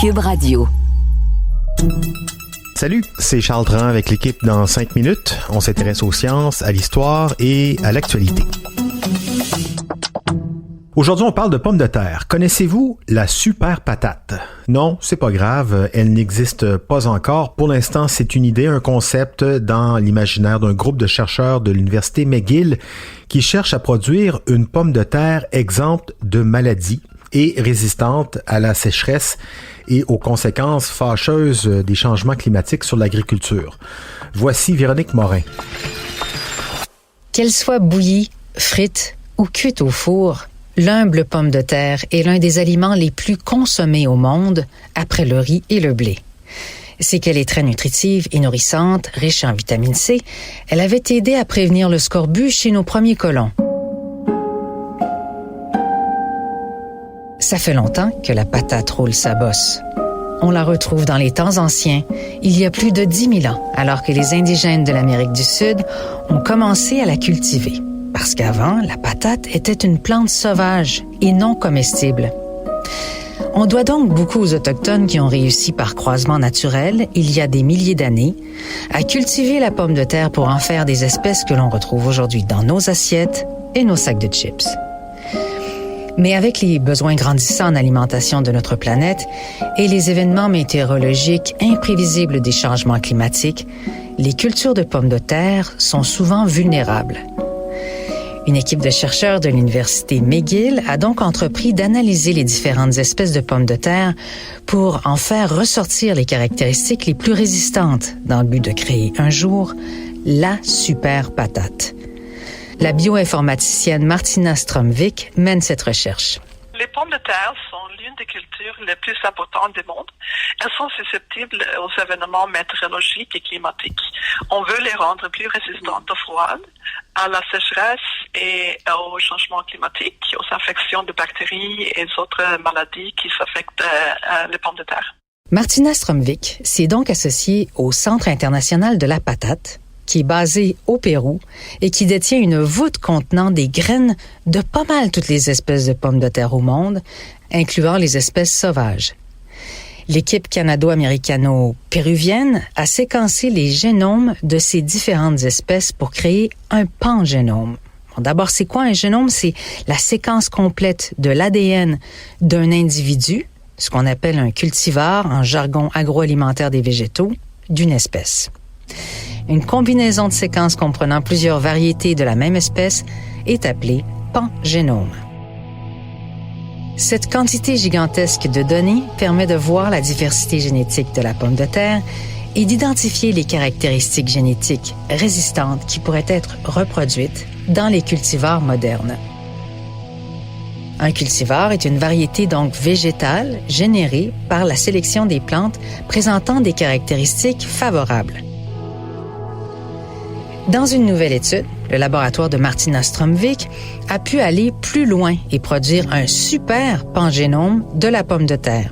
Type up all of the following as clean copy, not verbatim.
Cube Radio. Salut, c'est Charles Dran avec l'équipe dans 5 minutes. On s'intéresse aux sciences, à l'histoire et à l'actualité. Aujourd'hui, on parle de pommes de terre. Connaissez-vous la super patate? Non, c'est pas grave, elle n'existe pas encore. Pour l'instant, c'est une idée, un concept dans l'imaginaire d'un groupe de chercheurs de l'université McGill qui cherche à produire une pomme de terre exempte de maladies et résistante à la sécheresse et aux conséquences fâcheuses des changements climatiques sur l'agriculture. Voici Véronique Morin. Qu'elle soit bouillie, frite ou cuite au four, l'humble pomme de terre est l'un des aliments les plus consommés au monde, après le riz et le blé. C'est qu'elle est très nutritive et nourrissante, riche en vitamine C. Elle avait aidé à prévenir le scorbut chez nos premiers colons. Ça fait longtemps que la patate roule sa bosse. On la retrouve dans les temps anciens, il y a plus de 10 000 ans, alors que les indigènes de l'Amérique du Sud ont commencé à la cultiver. Parce qu'avant, la patate était une plante sauvage et non comestible. On doit donc beaucoup aux Autochtones qui ont réussi par croisement naturel, il y a des milliers d'années, à cultiver la pomme de terre pour en faire des espèces que l'on retrouve aujourd'hui dans nos assiettes et nos sacs de chips. Mais avec les besoins grandissants en alimentation de notre planète et les événements météorologiques imprévisibles des changements climatiques, les cultures de pommes de terre sont souvent vulnérables. Une équipe de chercheurs de l'université McGill a donc entrepris d'analyser les différentes espèces de pommes de terre pour en faire ressortir les caractéristiques les plus résistantes dans le but de créer un jour la super patate. La bioinformaticienne Martina Stromvik mène cette recherche. Les pommes de terre sont l'une des cultures les plus importantes du monde. Elles sont susceptibles aux événements météorologiques et climatiques. On veut les rendre plus résistantes au froid, à la sécheresse et aux changements climatiques, aux infections de bactéries et autres maladies qui affectent les pommes de terre. Martina Stromvik s'est donc associée au Centre international de la patate, qui est basé au Pérou et qui détient une voûte contenant des graines de pas mal toutes les espèces de pommes de terre au monde, incluant les espèces sauvages. L'équipe canado-américano-péruvienne a séquencé les génomes de ces différentes espèces pour créer un pangénome. Bon, d'abord, c'est quoi un génome? C'est la séquence complète de l'ADN d'un individu, ce qu'on appelle un cultivar en jargon agroalimentaire des végétaux, d'une espèce. Une combinaison de séquences comprenant plusieurs variétés de la même espèce est appelée pangénome. Cette quantité gigantesque de données permet de voir la diversité génétique de la pomme de terre et d'identifier les caractéristiques génétiques résistantes qui pourraient être reproduites dans les cultivars modernes. Un cultivar est une variété donc végétale générée par la sélection des plantes présentant des caractéristiques favorables. Dans une nouvelle étude, le laboratoire de Martina Stromvik a pu aller plus loin et produire un super pangénome de la pomme de terre.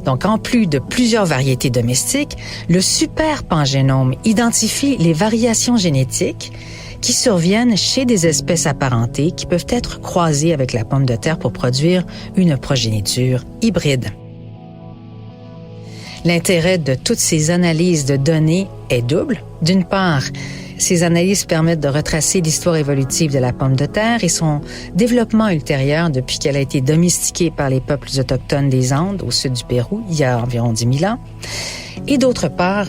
Donc, en plus de plusieurs variétés domestiques, le super pangénome identifie les variations génétiques qui surviennent chez des espèces apparentées qui peuvent être croisées avec la pomme de terre pour produire une progéniture hybride. L'intérêt de toutes ces analyses de données est double. D'une part, ces analyses permettent de retracer l'histoire évolutive de la pomme de terre et son développement ultérieur depuis qu'elle a été domestiquée par les peuples autochtones des Andes au sud du Pérou il y a environ 10 000 ans. Et d'autre part,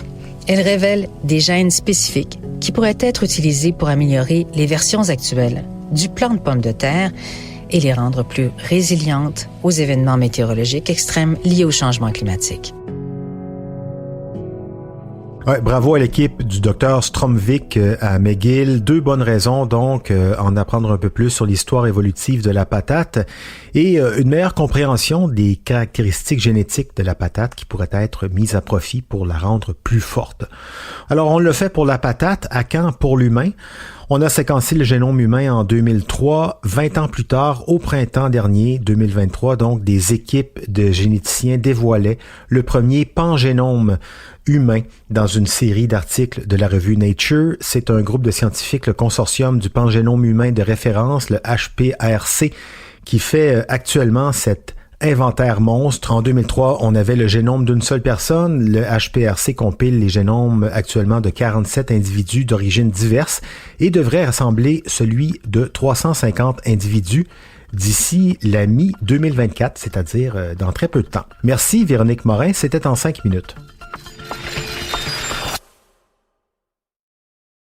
elles révèlent des gènes spécifiques qui pourraient être utilisés pour améliorer les versions actuelles du plant de pomme de terre et les rendre plus résilientes aux événements météorologiques extrêmes liés au changement climatique. Ouais, bravo à l'équipe du Dr Stromvik à McGill. 2 bonnes raisons donc en apprendre un peu plus sur l'histoire évolutive de la patate et une meilleure compréhension des caractéristiques génétiques de la patate qui pourraient être mises à profit pour la rendre plus forte. Alors on le fait pour la patate, à quand pour l'humain? On a séquencé le génome humain en 2003. 20 ans plus tard, au printemps dernier, 2023, donc, des équipes de généticiens dévoilaient le premier pangénome humain dans une série d'articles de la revue Nature. C'est un groupe de scientifiques, le consortium du pangénome humain de référence, le HPRC, qui fait actuellement cette Inventaire monstre. En 2003, on avait le génome d'une seule personne. Le HPRC compile les génomes actuellement de 47 individus d'origines diverses et devrait rassembler celui de 350 individus d'ici la mi-2024, c'est-à-dire dans très peu de temps. Merci Véronique Morin, c'était en 5 minutes.